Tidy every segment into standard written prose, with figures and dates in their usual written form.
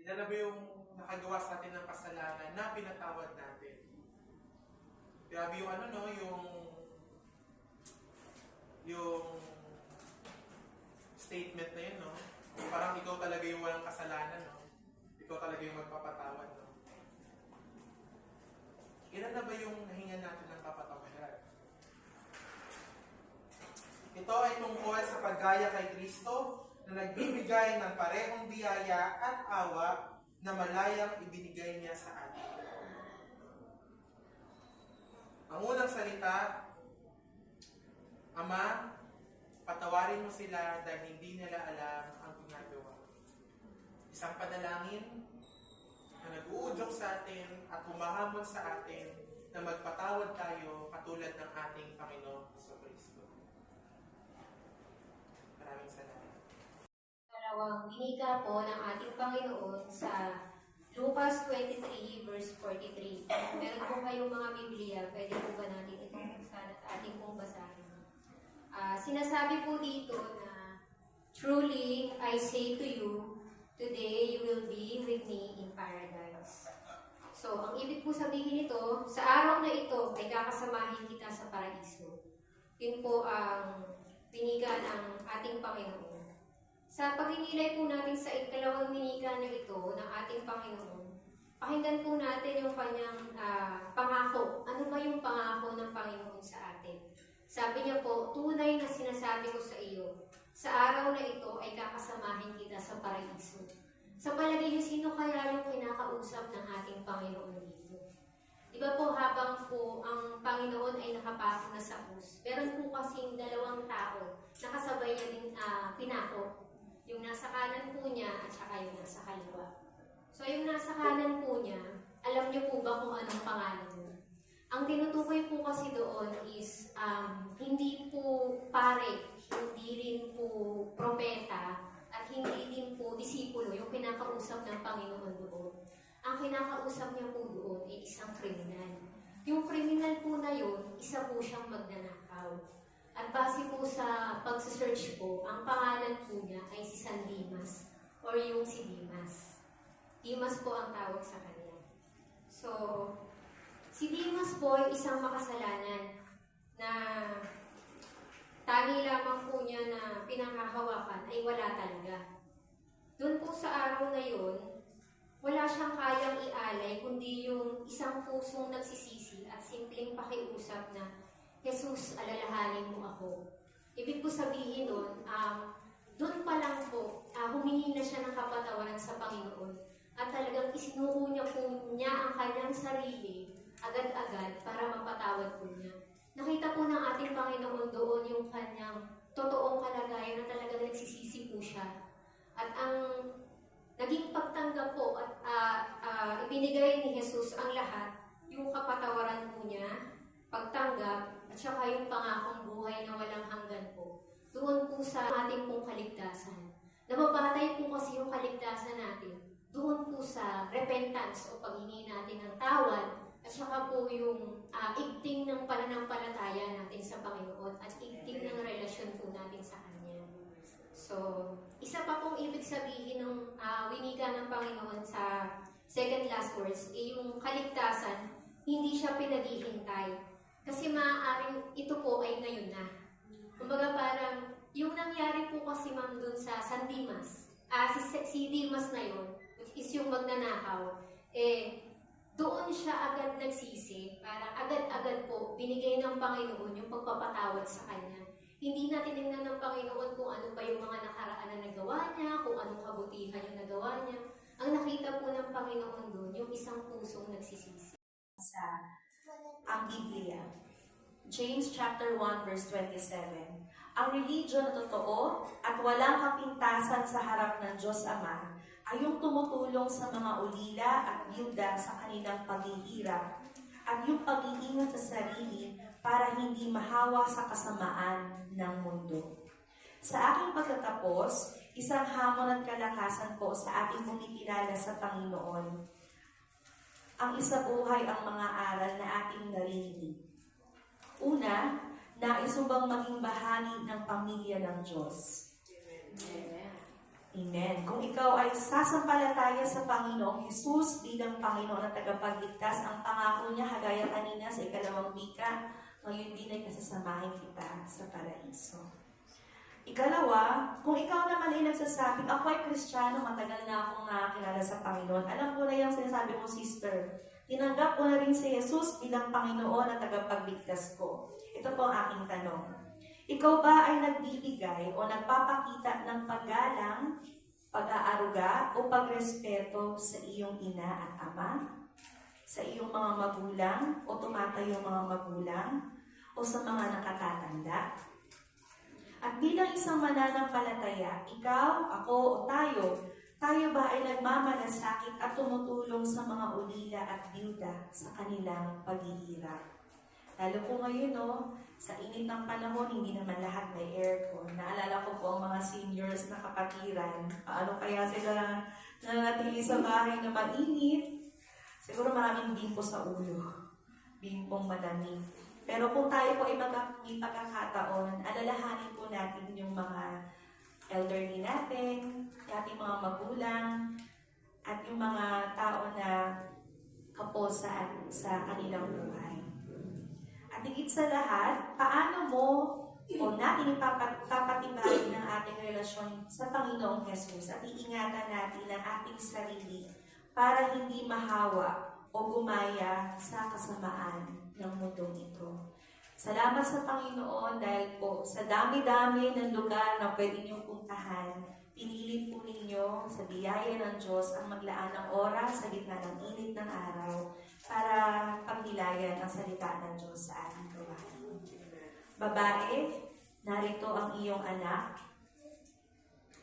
Ilan na ba yung nakagawa sa atin ng kasalanan na pinatawad natin? Grabe yung yung statement na yun, no? Parang ikaw talaga yung walang kasalanan, no? Ikaw talaga yung magpapatawad, no? Ilan na ba yung nahingan natin ng kapatawaran? Ito ay tungkol sa paggaya kay Kristo na nagbibigay ng parehong biyaya at awa na malayang ibinigay niya sa atin. Ang unang salita, Ama, patawarin mo sila dahil hindi nila alam ang ginagawa. Isang panalangin na nag-uudyok sa atin at humahamon sa atin na magpatawad tayo katulad ng ating Panginoong Jesucristo. Maraming salamat. Dalawang binika po ng ating Panginoon sa Lucas 23 verse 43. Meron po kayong mga Biblia, pwede po ba natin itong ating pong basahin? Sinasabi po dito na, "Truly, I say to you, today you will be with me in paradise." So, ang ibig po sabihin nito, sa araw na ito ay kakasamahin kita sa paraiso. Yun po ang binika ng ating Panginoon. Sa pagninilay po natin sa ikalawang binika na ito ng ating Panginoon, pakinggan po natin yung kanyang pangako. Ano ba yung pangako ng Panginoon sa atin? Sabi niya po, "Tunay na sinasabi ko sa iyo, sa araw na ito ay kakasamahin kita sa paraiso." Sa palagay niyo, sino kaya yung kinakausap ng ating Panginoon dito? Diba po, habang po ang Panginoon ay nakapasok na sa krus, meron po kasing dalawang tao na kasabay niya din pinako. Yung nasa kanan po niya at saka yung nasa kaliwa. So yung nasa kanan po niya, alam niyo po ba kung anong pangalan niya? Ang tinutukoy po kasi doon is hindi po pare, hindi rin po propeta, at hindi din po disipulo yung kinakausap ng Panginoon doon. Ang kinakausap niya po doon ay isang kriminal. Yung kriminal po na yun, isa po siyang magnanakaw. At base po sa pagsasearch po, ang pangalan po niya ay si San Dimas or yung si Dimas. Dimas po ang tawag sa kanya. So, si Dimas po ay isang makasalanan na tangi lamang po niya na pinanghahawakan ay wala talaga. Doon po sa araw na yun, wala siyang kayang ialay kundi yung isang pusong nagsisisi at simpleng pakiusap na, "Jesus, alalahanin mo ako." Ibig po sabihin nun, doon pa lang po, humingi na siya ng kapatawaran sa Panginoon at talagang isinuko niya po niya ang kanyang sarili agad-agad para mapatawad po niya. Nakita po ng ating Panginoon doon yung kanyang totoong kalagayan na talagang nagsisisi po siya. At ang naging pagtanggap po at ibinigay ni Jesus ang lahat, yung kapatawaran po niya, pagtanggap, at saka yung pangakong buhay na walang hanggan po. Doon po sa ating pong kaligtasan. Nababatay po kasi yung kaligtasan natin. Doon po sa repentance o paghingi natin ng tawad, at saka po yung igting ng pananampalataya natin sa Panginoon at igting ng relasyon po natin sa Kanya. So, isa pa pong ibig sabihin ng winika ng Panginoon sa second last words, yung kaligtasan, hindi siya pinaghihintay. Kasi maaaring ito po ay ngayon na. Kumbaga parang, yung nangyari po kasi ma'am dun sa San Dimas, si Dimas na yun, which is yung magnanakaw, doon siya agad nagsisi, parang agad-agad po binigay ng Panginoon yung pagpapatawad sa kanya. Hindi na tinignan ng Panginoon kung ano pa yung mga nakaraan na nagawa niya, kung anong kabutihan yung nagawa niya. Ang nakita po ng Panginoon doon, yung isang pusong nagsisisi. Sa ang Biblia. James chapter 1 verse 27. Ang religion na totoo at walang kapintasan sa harap ng Diyos Ama ay yung tumutulong sa mga ulila at byuda sa kanilang paghihirap at yung pag-iingat sa sarili para hindi mahawa sa kasamaan ng mundo. Sa aking pagtatapos, isang hamon at kalakasan po sa ating pumikilala sa Panginoon. Ang isabuhay ang mga aral na ating narinig. Una, nais mo bang maging bahagi ng pamilya ng Diyos? Amen. Amen. Kung ikaw ay sasampalataya sa Panginoong Jesus bilang Panginoon at tagapagligtas, ang pangako niya, kagaya kanina sa 2 wika, ngayon din ay kasasamahin kita sa paraiso. Ikalawa, kung ikaw naman ay nagsasabing, ako ay Kristiyano, matagal na akong nakakilala sa Panginoon. Alam ko na yung sinasabi mo, sister. Tinanggap ko na rin si Jesus bilang Panginoon at tagapagligtas ko. Ito po ang aking tanong. Ikaw ba ay nagbibigay o nagpapakita ng paggalang, pag-aaruga o pagrespeto sa iyong ina at ama? Sa iyong mga magulang o tumatayong mga magulang? O sa mga nakatatanda? At bilang isang mananampalataya, ikaw, ako o tayo ba ay nagmamalasakit at tumutulong sa mga ulila at byuda sa kanilang paghihirap? Lalo po ngayon, no, sa init ng panahon, hindi naman lahat may aircon. Naalala ko po ang mga seniors na kapatiran. Paano kaya sila nanatili sa bahay na mainit? Siguro maraming bimpo sa ulo. Bimpong malamig. Pero kung tayo po ay may pagkakataon, alalahanin po natin yung mga elderly natin, ating mga magulang, at yung mga tao na kaposan sa kanilang buhay. At higit sa lahat, paano mo o natin ipapatibayin ng ating relasyon sa Panginoong Jesus at iingatan natin ang ating sarili para hindi mahawa o gumaya sa kasamaan ng mundong ito. Salamat sa Panginoon dahil po sa dami-dami ng lugar na pwede niyong puntahan, pinili po ninyo sa biyaya ng Diyos ang maglaan ng oras sa gitna ng init ng araw para pagnilayan ang salita ng Diyos sa ating gawain. Babae, narito ang iyong anak.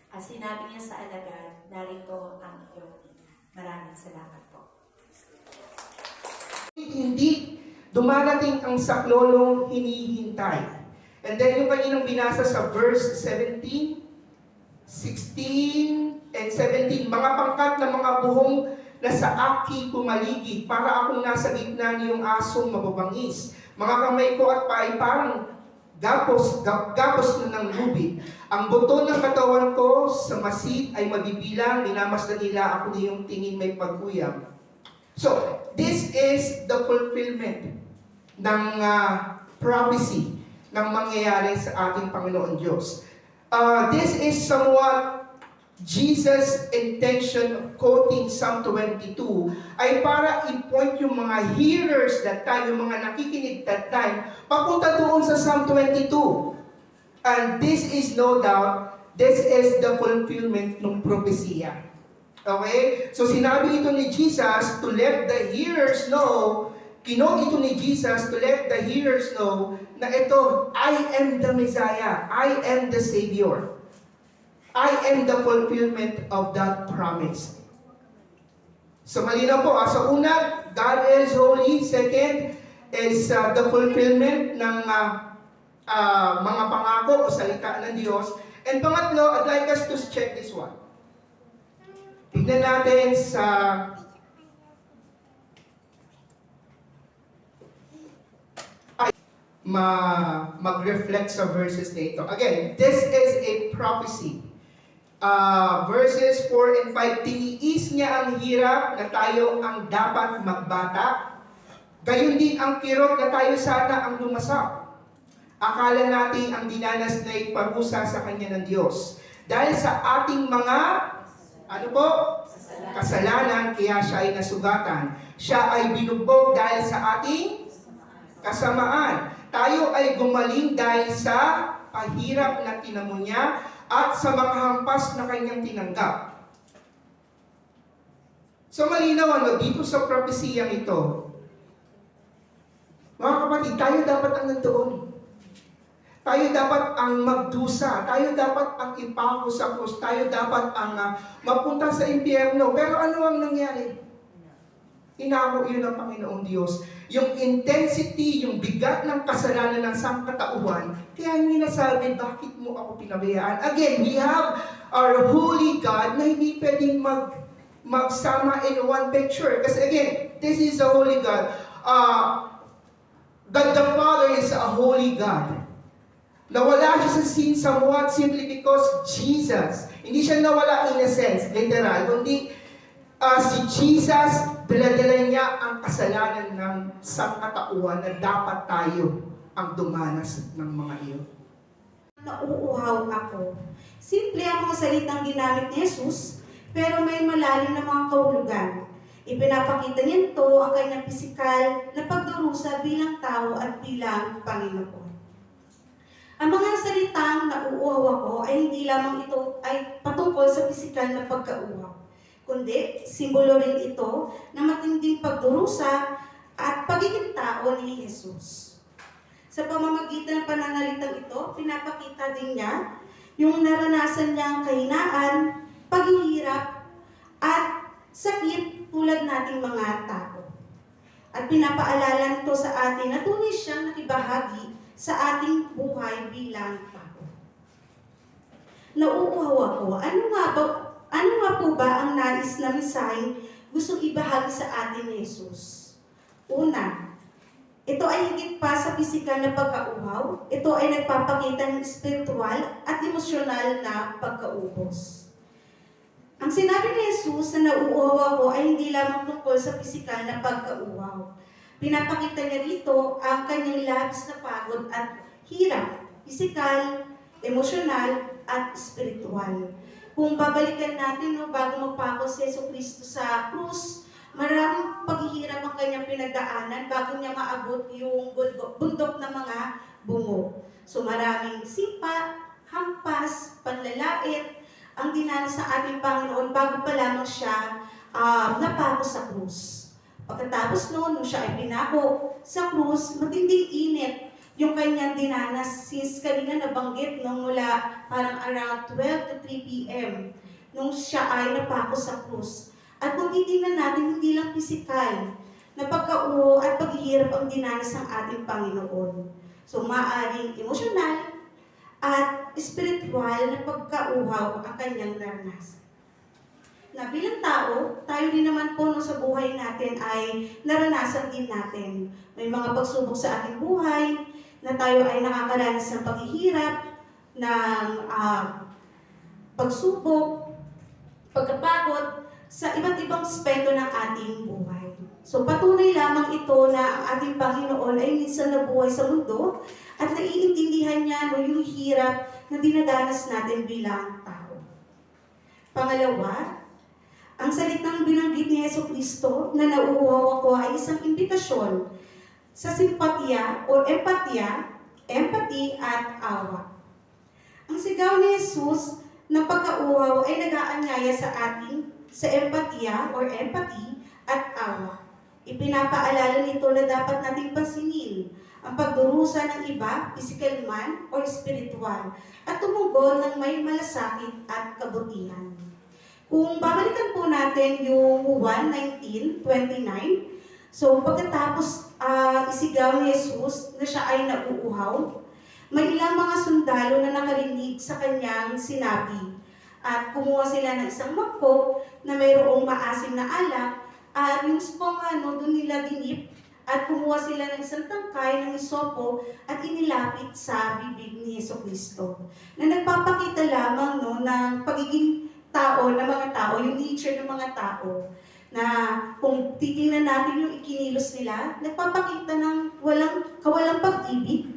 At sinabi niya sa alagad, narito ang iyong ina. Maraming salamat po. Hindi dumarating ang saklolong hinihintay. And then yung kaninang binasa sa verse 17, 16, and 17, mga pangkat na mga buhong na sa aki pumaligid, para akong nasa gitna niyong asong mababangis. Mga kamay ko at paa ay parang gapos na ng lubid. Ang buto ng katawan ko sa masid ay mabibilang, minamasdan nila ako niyong tingin may pagkuyam. So, this is the fulfillment ng prophecy ng mangyayari sa ating Panginoon Diyos. This is somewhat Jesus' intention of quoting Psalm 22 ay para i-point yung mga hearers that time, yung mga nakikinig that time, papunta doon sa Psalm 22. And this is no doubt, this is the fulfillment ng propesya. Okay? So sinabi ito ni Jesus to let the hearers know, kinote ito ni Jesus to let the hearers know na ito, I am the Messiah, I am the Savior. I am the fulfillment of that promise. So malinaw po, sa una, God is holy. Second is the fulfillment ng mga pangako o salita ng Diyos. And pangatlo, I'd like us to check this one. Tignan natin sa mag-reflect sa verses na ito. Again, this is a prophecy. Verses 4 and 5, tiniis niya ang hirap na tayo ang dapat magbata. Gayon din ang kirot na tayo sana ang lumasak. Akala natin ang dinanas na iparusa sa kanya ng Diyos. Dahil sa ating mga, kasalanan, kaya siya ay nasugatan. Siya ay binugbog dahil sa ating kasamaan. Tayo ay gumaling dahil sa pahirap na tinamo niya at sa mga hampas na kanyang tinanggap. So malinaw dito sa propesiyang ito. Mga kapatid, tayo dapat ang nandoon. Tayo dapat ang magdusa. Tayo dapat ang ipako sa krus. Tayo dapat ang mapunta sa impyerno. Pero ano ang nangyari? Inako yun ng Panginoong Diyos. Yung intensity, yung bigat ng kasalanan ng sangkatauhan, kaya hindi nasabi, bakit mo ako pinabayaan? Again, we have our holy God na hindi pwedeng magsama in one picture. Kasi again, this is a holy God. God the Father is a holy God. Nawala siya sa sin somewhat simply because Jesus, Hindi siya nawala in a sense, literal, kundi si Jesus, dala-dala niya ang kasalanan ng sangkatauhan na dapat tayo ang dumanas ng mga iyon. Nauuhaw ako. Simple ang mga salitang ginamit ni Jesus, pero may malalim na mga kahulugan. Ipinapakita niya ito ang kanyang pisikal na pagdurusa bilang tao at bilang Panginoon. Ang mga salitang nauuhaw ako ay hindi lamang ito ay patungkol sa pisikal na pagkauhaw, kundi simbolo rin ito na matinding pagdurusa at pagiging tao ni Jesus. Sa pamamagitan ng pananalitang ito, pinapakita din niya yung naranasan niyang kahinaan, paghihirap, at sakit tulad nating mga tao. At pinapaalala nito sa atin na tunay siyang nakibahagi sa ating buhay bilang tao. Nauuhaw ako. Ano nga po ba ang nais na mensaheng gustong ibahagi sa atin ni Jesus? Una, ito ay higit pa sa pisikal na pagkauhaw. Ito ay nagpapakita ng spiritual at emosyonal na pagkaubos. Ang sinabi ni Jesus na nauuhaw ako ay hindi lamang tungkol sa pisikal na pagkauhaw. Pinapakita niya rito ang kanyang labis na pagod at hirap, pisikal, emosyonal, at spiritual. Kung babalikan natin bago magpako si Jesucristo sa krus, maraming paghihirap ang kanyang pinagdaanan bago niya maabot yung bundok ng mga bungo. So maraming sipa, hampas, panlalait, ang dinanas sa ating Panginoon bago pa lamang siya napako sa krus. Pagkatapos noon, nung siya ay pinako sa krus, matinding init yung kanyang dinanas since kanina nabanggit nung mula parang around 12 to 3 p.m. nung siya ay napako sa krus. At kung titingnan natin, hindi lang pisikal na pagkauho at paghihirap ang dinanas ng ating Panginoon. So, maaaring emosyonal at spiritual na pagkauhaw ang kanyang naranasan. Na bilang tao, tayo din naman po sa buhay natin ay naranasan din natin. May mga pagsubok sa ating buhay na tayo ay nakakaranas ng paghihirap, ng pagsubok, pagkapagod, sa iba't ibang aspeto ng ating buhay. So patunay lamang ito na ang ating Panginoon ay minsan nabuhay sa mundo at naiintindihan niya yung hirap na dinadanas natin bilang tao. Pangalawa, ang salitang binanggit ni Jesucristo na nauuhaw ako ay isang imbitasyon sa simpatya o empathy at awa. Ang sigaw ni Jesus ng pagkauhaw ay nag-aanyaya sa atin sa empatya or empathy at awa. Ipinapaalala nito na dapat nating pansinin ang pagdurusa ng iba, physical man or spiritual, at tumugon ng may malasakit at kabutihan. Kung babalikan po natin yung 1:19-29, so pagkatapos isigaw ni Jesus na siya ay nauuhaw, may ilang mga sundalo na nakarinig sa kanyang sinabi. At kumuha sila ng isang mangkok na mayroong maasim na alak at yung doon nila dinip at kumuha sila ng isang tangkay ng isopo at inilapit sa bibig ni Jesucristo. Na nagpapakita lamang ng pagiging tao ng mga tao, yung nature ng mga tao, na kung titingnan natin yung ikinilos nila, nagpapakita ng kawalang pag-ibig,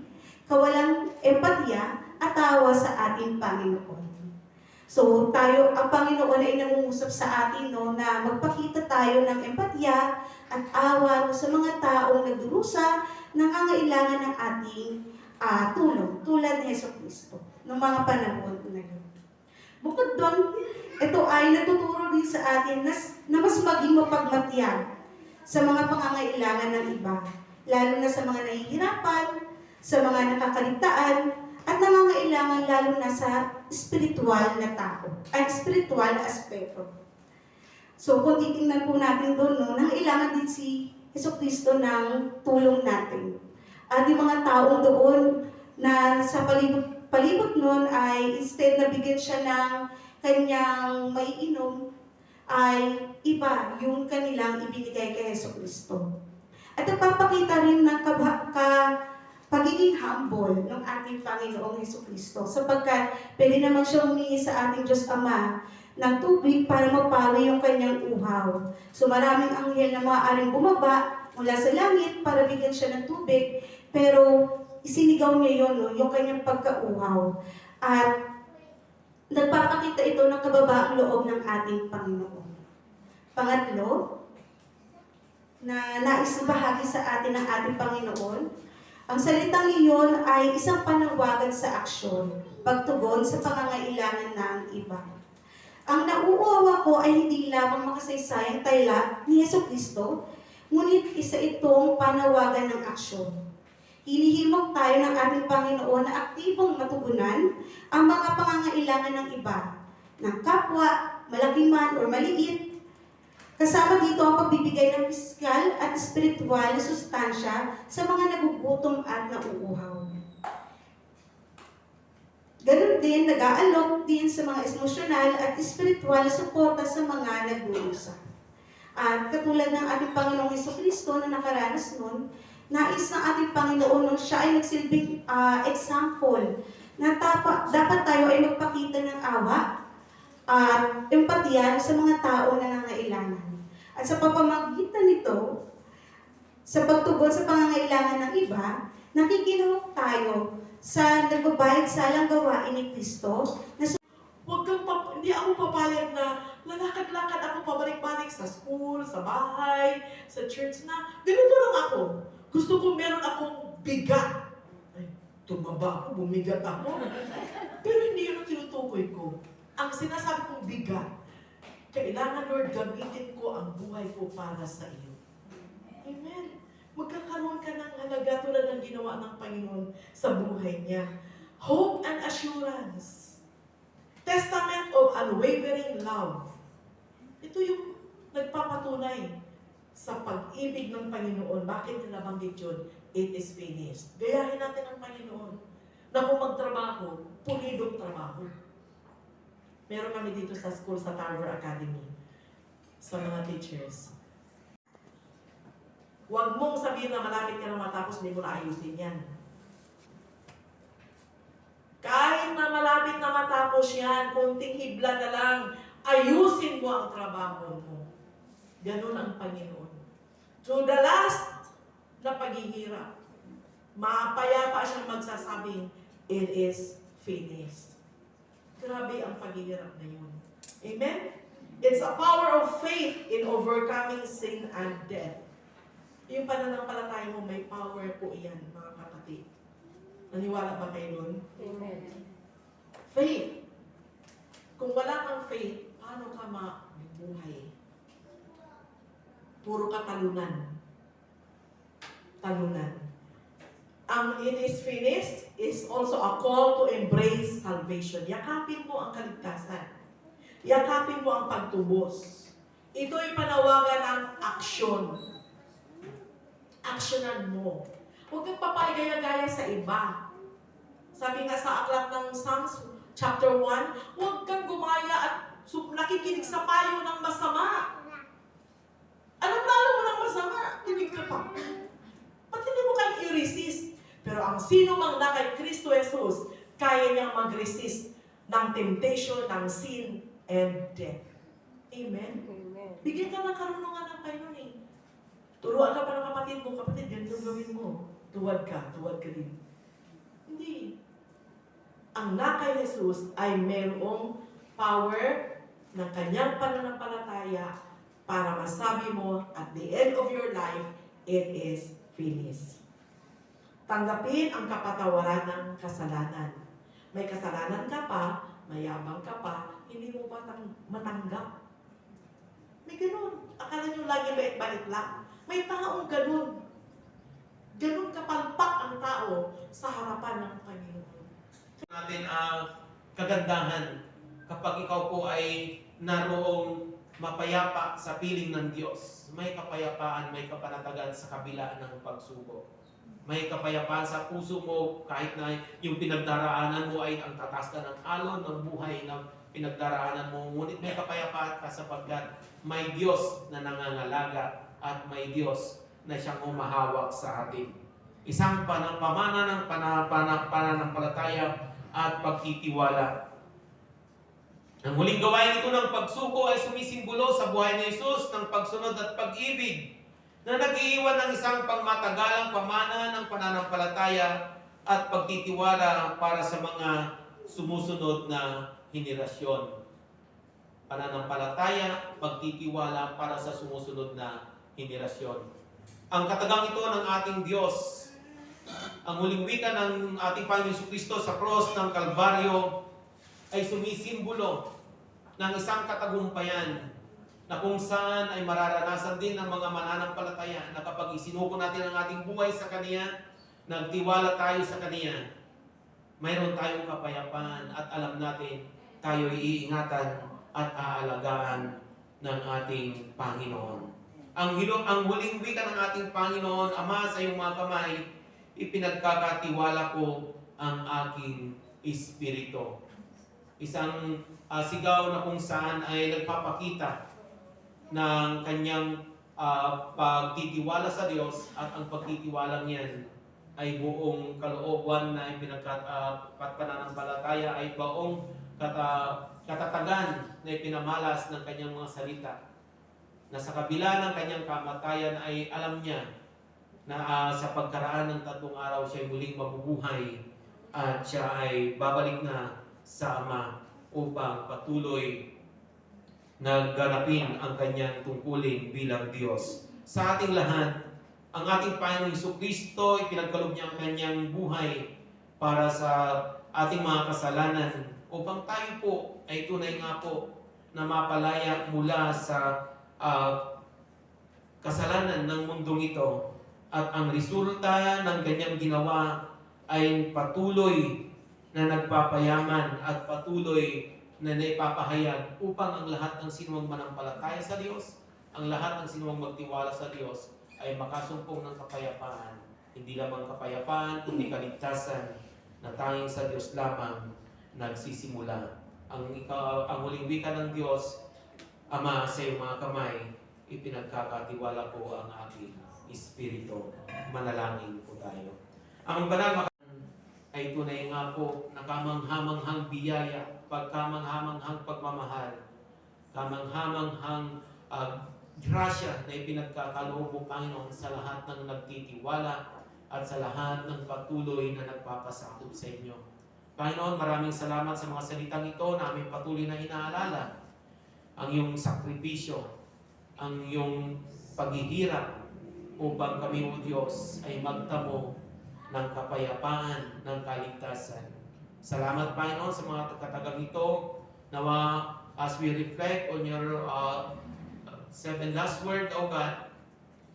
kawalang empatya at tawa sa ating Panginoon. So ang Panginoon ay nangungusap sa atin na magpakita tayo ng empatya at awa sa mga taong nagdurusa, nangangailangan ng ating tulong, tulad ni Jesucristo, ng mga panahon na yun. Bukod doon, ito ay natuturo din sa atin na mas maging mapagmatyag sa mga pangangailangan ng iba, lalo na sa mga nahihirapan, sa mga nakakaligtaan, at nangangailangan lalo na sa spiritual na tao, ay spiritual na aspeto. So kung titingnan po natin doon, nangailangan din si Jesucristo ng tulong natin. At yung mga taong doon na sa palibot noon ay instead na bigyan siya ng kanyang maiinom, ay iba yung kanilang ibinigay kay Jesucristo. At nagpapakita rin ng pagiging humble ng ating Panginoong Hesukristo. Sapagkat pwede naman siya humingi sa ating Diyos Ama ng tubig para mapawi yung kanyang uhaw. So maraming anghel na maaaring bumaba mula sa langit para bigyan siya ng tubig, pero isinigaw niya yun, no, yung kanyang pagkauhaw. At nagpapakita ito ng kababaang loob ng ating Panginoon. Pangatlo, na nais ibahagi sa atin ng ating Panginoon, ang salitang iyon ay isang panawagan sa aksyon, pagtugon sa pangangailangan ng iba. Ang nauuawa ko ay hindi lamang makasaysayang tala ni Hesukristo, ngunit isa itong panawagan ng aksyon. Hinihimok tayo ng ating Panginoon na aktibong matugunan ang mga pangangailangan ng iba, ng kapwa, malaki man o maliit. Kasama dito ang pagbibigay ng pisikal at espiritual na sustansya sa mga nagugutom at nauuhaw. Ganon din, nag-aalok din sa mga emosyonal at espiritual na suporta sa mga nagdurusa. At katulad ng ating Panginoong Hesukristo na nakaranas nun, nais ng ating Panginoon nung siya ay nagsilbing example na dapat tayo ay magpakita ng awa at empatya sa mga tao na nangangailangan. At sa pamamagitan nito, sa pagtugon sa pangangailangan ng iba, nakikinahog tayo sa nagbabayad salang gawain ni Kristo na Hindi ako papayag na lalakad-lakad ako pabalik-balik sa school, sa bahay, sa church na ganito lang ako. Gusto ko meron akong bigat. Ay, tumaba ako, bumigat ako. Pero hindi yun ang tinutukoy ko. Ang sinasabi kong bigat, kailangan, Lord, gamitin ko ang buhay ko para sa iyo. Amen. Magkakaroon ka ng halaga tulad ng ginawa ng Panginoon sa buhay niya. Hope and assurance. Testament of unwavering love. Ito yung nagpapatunay sa pag-ibig ng Panginoon. Bakit nabanggit yun? It is finished. Gayahin natin ang Panginoon na kung magtrabaho, pulidong trabaho. Meron kami dito sa school, sa Tower Academy, sa mga teachers. Huwag mong sabihin na malapit ka na matapos, hindi mo na ayusin yan. Kahit na malapit na matapos yan, kunting hibla na lang, ayusin mo ang trabaho mo. Ganun ang Panginoon. To the last na paghihirap, mapayapa siyang magsasabing, it is finished. Grabe ang paghihirap na yun. Amen? It's a power of faith in overcoming sin and death. Yung pananampalataya mo, may power po iyan, mga kapatid. Naniwala ba kayo nun? Amen. Faith. Kung wala kang faith, paano ka mabuhay? Puro katalunan. Talunan. Ang it is finished is also a call to embrace salvation. Yakapin mo ang kaligtasan. Yakapin mo ang pagtubos. Ito'y panawagan ng aksyon. Aksyonan mo. Huwag kang papagaya-gaya sa iba. Sabi nga sa aklat ng Psalms, chapter 1, huwag kang gumaya at nakikinig sa payo ng masama. Alam mo ng masama, kinig ka pa. Ba't hindi mo kang i-resist? Pero ang sino mang na kay Kristo Jesus, kaya niyang mag-resist ng temptation, ng sin, and death. Amen? Amen. Bigyan ka ng karunungan ng Panginoon eh. Turuan ka pa ng kapatid mo, ganito gawin mo. Tuwad ka din. Hindi. Ang nakay Jesus ay mayroong power ng kanyang pananampalataya para masabi mo at the end of your life, it is finished. Tanggapin ang kapatawaran ng kasalanan. May kasalanan ka pa, mayabang ka pa, hindi mo pa matanggap. May ganun. Akala nyo lagi bait-bait lang. May taong ganun. Ganun kapalpak ang tao sa harapan ng Panginoon. Natin ang kagandahan kapag ikaw po ay naroong mapayapa sa piling ng Diyos. May kapayapaan, may kapanatagan sa kabila ng pagsubok. May kapayapaan sa puso mo kahit na yung pinagdaraanan mo ay ang tatas ka ng alon ng buhay na pinagdaraanan mo. Ngunit may kapayapaan ka sapagkat may Diyos na nangangalaga at may Diyos na siyang umahawak sa atin. Isang pamana ng pananampalataya at pagtitiwala. Ang huling gawain ito ng pagsuko ay sumisimbolo sa buhay ni Jesus ng pagsunod at pag-ibig na nag-iiwan ng isang pangmatagalang pamana ng pananampalataya at pagtitiwala para sa mga sumusunod na henerasyon. Pananampalataya, pagtitiwala para sa sumusunod na henerasyon. Ang katagang ito ng ating Diyos, ang huling wika ng ating Panginoon Jesucristo sa cross ng Kalbaryo ay sumisimbolo ng isang katagumpayan na kung saan ay mararanasan din ng mga mananampalataya na kapag isinuko natin ang ating buhay sa Kanya, nagtiwala tayo sa Kanya, mayroon tayong kapayapaan at alam natin tayo iingatan at aalagaan ng ating Panginoon. Ang huling wika ng ating Panginoon, Ama, sa iyong mga kamay, ipinagkakatiwala ko ang aking espiritu. Isang sigaw na kung saan ay nagpapakita ng kanyang pagtitiwala sa Diyos, at ang pagtitiwala niyan ay buong kalooban na pananampalataya ay buong katatagan na ipinamalas ng kanyang mga salita, na sa kabila ng kanyang kamatayan ay alam niya na sa pagkaraan ng 3 araw siya ay muling mabubuhay at siya ay babalik na sa Ama upang patuloy na ganapin ang kanyang tungkulin bilang Diyos. Sa ating lahat, ang ating Panginoong Jesucristo, ipinagkaloob niya ang kanyang buhay para sa ating mga kasalanan upang tayo po ay tunay nga po na mapalaya mula sa kasalanan ng mundong ito. At ang resulta ng kanyang ginawa ay patuloy na nagpapayaman at patuloy na naipapahayag upang ang lahat ng sinumang manampalataya sa Diyos, ang lahat ng sinumang magtiwala sa Diyos ay makasumpong ng kapayapaan. Hindi lamang kapayapaan, kundi kaligtasan na tanging sa Diyos lamang nagsisimula. Ang huling wika ng Diyos, Ama, sa iyong mga kamay, ipinagkakatiwala ko ang aking espiritu. Manalangin po tayo. Ang banal ay tunay nga po na kamanghamanghang biyaya, pagkamanghamanghang pagmamahal, kamanghamanghang grasya na ipinagkakaloob mo, Panginoon, sa lahat ng nagtitiwala at sa lahat ng patuloy na nagpapasakop sa inyo. Panginoon, maraming salamat sa mga salitang ito na aming patuloy na inaalala. Ang iyong sakripisyo, ang iyong paghihirap upang kami, O Diyos, ay magtamo ng kapayapaan, ng kaligtasan. Salamat, Panginoon, sa mga katagang ito, na as we reflect on your 7 last word, O God,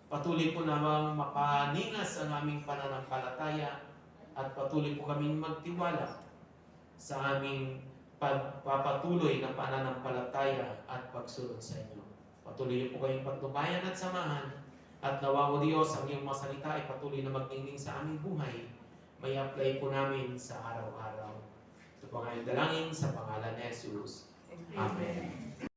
patuloy po namang mapaningas ang aming pananampalataya at patuloy po kaming magtiwala sa aming pagpapatuloy na pananampalataya at pagsunod sa inyo. Patuloy po kayong pagtubayan at samahan, at nawa, O Diyos, ang iyong mga salita ay patuloy na magtingning sa aming buhay. May apply po namin sa araw-araw. Ito po ang dalangin sa pangalan ni Jesus. Amen.